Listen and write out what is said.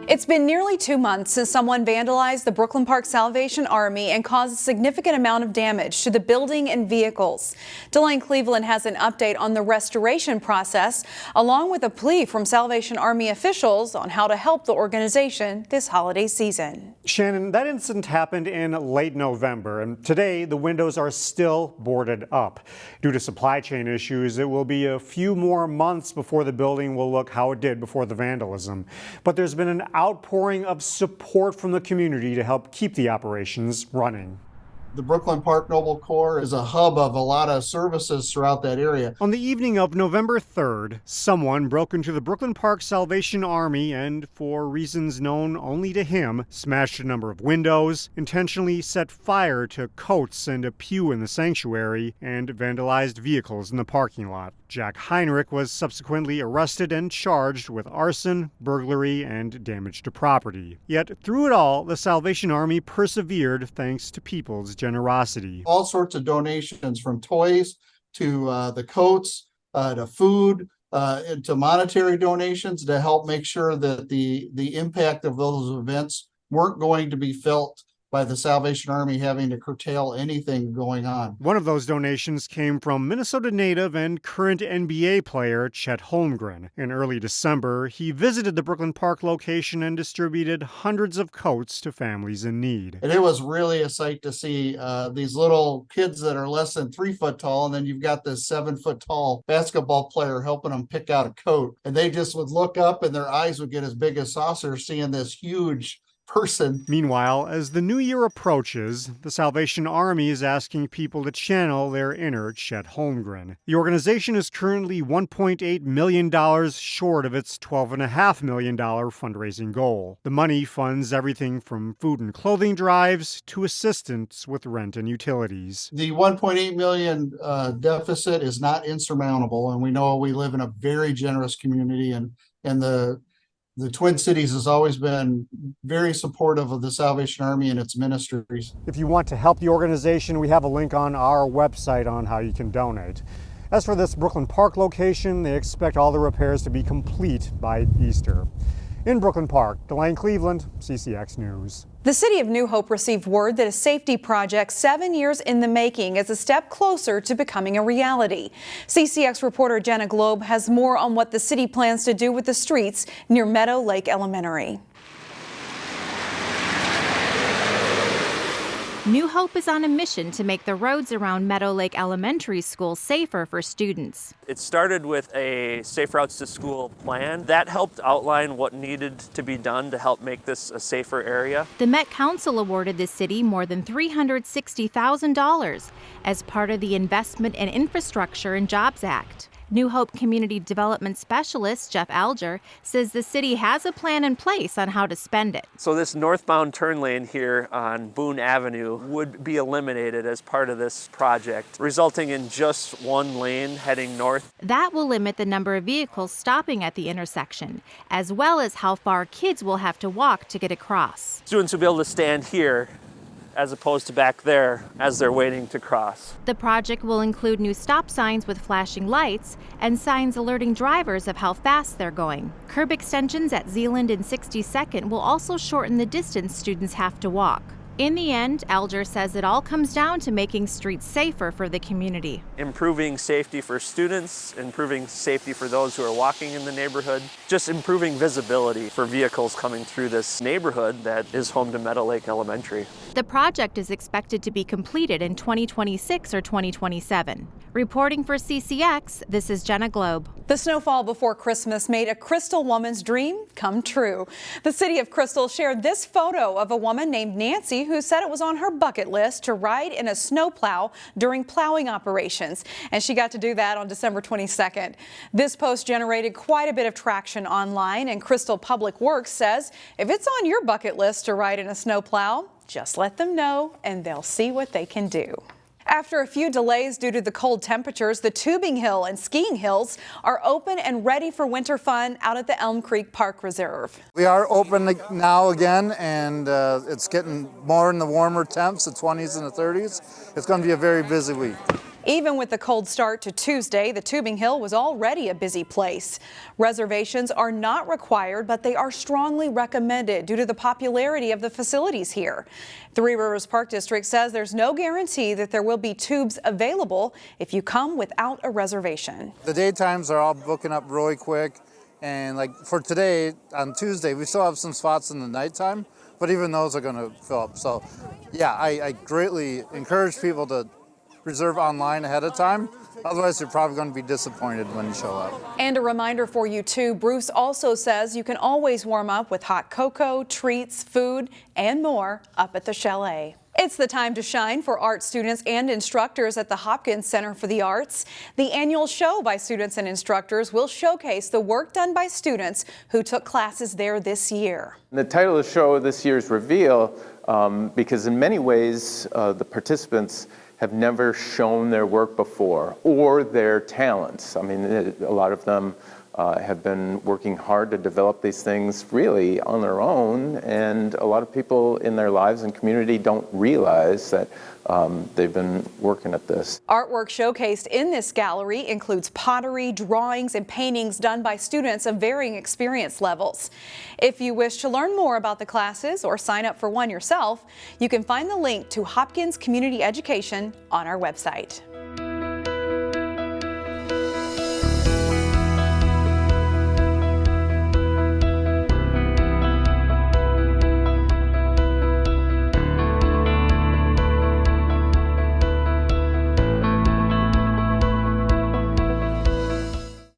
It's been nearly 2 months since someone vandalized the Brooklyn Park Salvation Army and caused a significant amount of damage to the building and vehicles. Delane Cleveland has an update on the restoration process, along with a plea from Salvation Army officials on how to help the organization this holiday season. Shannon, that incident happened in late November, and today the windows are still boarded up. Due to supply chain issues, it will be a few more months before the building will look how it did before the vandalism. But there's been an outpouring of support from the community to help keep the operations running. The Brooklyn Park Noble Corps is a hub of a lot of services throughout that area. On the evening of November 3rd, someone broke into the Brooklyn Park Salvation Army and, for reasons known only to him, smashed a number of windows, intentionally set fire to coats and a pew in the sanctuary, and vandalized vehicles in the parking lot. Jack Heinrich was subsequently arrested and charged with arson, burglary, and damage to property. Yet through it all, the Salvation Army persevered thanks to people's generosity. All sorts of donations, from toys to the coats, to food, to monetary donations to help make sure that the impact of those events weren't going to be felt by the Salvation Army having to curtail anything going on. One of those donations came from Minnesota native and current NBA player Chet Holmgren. In early December, he visited the Brooklyn Park location and distributed hundreds of coats to families in need. And it was really a sight to see these little kids that are less than 3 foot tall, and then you've got this 7 foot tall basketball player helping them pick out a coat. And they just would look up and their eyes would get as big as saucers seeing this huge person. Meanwhile, as the new year approaches, the Salvation Army is asking people to channel their inner Chet Holmgren. The organization is currently $1.8 million short of its $12.5 million fundraising goal. The money funds everything from food and clothing drives to assistance with rent and utilities. The 1.8 million deficit is not insurmountable, and we know we live in a very generous community, and the Twin Cities has always been very supportive of the Salvation Army and its ministries. If you want to help the organization, we have a link on our website on how you can donate. As for this Brooklyn Park location, they expect all the repairs to be complete by Easter. In Brooklyn Park, Delane Cleveland, CCX News. The city of New Hope received word that a safety project 7 years in the making is a step closer to becoming a reality. CCX reporter Jenna Globe has more on what the city plans to do with the streets near Meadow Lake Elementary. New Hope is on a mission to make the roads around Meadow Lake Elementary School safer for students. It started with a Safe Routes to School plan. That helped outline what needed to be done to help make this a safer area. The Met Council awarded the city more than $360,000 as part of the Investment in Infrastructure and Jobs Act. New Hope Community Development Specialist Jeff Alger says the city has a plan in place on how to spend it. So this northbound turn lane here on Boone Avenue would be eliminated as part of this project, resulting in just one lane heading north. That will limit the number of vehicles stopping at the intersection, as well as how far kids will have to walk to get across. Students will be able to stand here as opposed to back there as they're waiting to cross. The project will include new stop signs with flashing lights and signs alerting drivers of how fast they're going. Curb extensions at Zealand and 62nd will also shorten the distance students have to walk. In the end, Alger says it all comes down to making streets safer for the community. Improving safety for students, improving safety for those who are walking in the neighborhood, just improving visibility for vehicles coming through this neighborhood that is home to Meadow Lake Elementary. The project is expected to be completed in 2026 or 2027. Reporting for CCX, this is Jenna Globe. The snowfall before Christmas made a Crystal woman's dream come true. The city of Crystal shared this photo of a woman named Nancy who said it was on her bucket list to ride in a snowplow during plowing operations. And she got to do that on December 22nd. This post generated quite a bit of traction online, and Crystal Public Works says if it's on your bucket list to ride in a snowplow, just let them know and they'll see what they can do. After a few delays due to the cold temperatures, the tubing hill and skiing hills are open and ready for winter fun out at the Elm Creek Park Reserve. We are open now again, and it's getting more in the warmer temps, the 20s and the 30s. It's going to be a very busy week. Even with the cold start to Tuesday, the Tubing Hill was already a busy place. Reservations are not required, but they are strongly recommended due to the popularity of the facilities here. Three Rivers Park District says there's no guarantee that there will be tubes available if you come without a reservation. The daytimes are all booking up really quick. And like for today, on Tuesday, we still have some spots in the nighttime, but even those are going to fill up. So yeah, I greatly encourage people to reserve online ahead of time. Otherwise, you're probably going to be disappointed when you show up. And a reminder for you too, Bruce also says you can always warm up with hot cocoa, treats, food, and more up at the chalet. It's the time to shine for art students and instructors at the Hopkins Center for the Arts. The annual show by students and instructors will showcase the work done by students who took classes there this year. The title of the show this year's Reveal, because in many ways the participants have never shown their work before or their talents. I mean, a lot of them have been working hard to develop these things really on their own, and a lot of people in their lives and community don't realize that they've been working at this. Artwork showcased in this gallery includes pottery, drawings, and paintings done by students of varying experience levels. If you wish to learn more about the classes or sign up for one yourself, you can find the link to Hopkins Community Education on our website.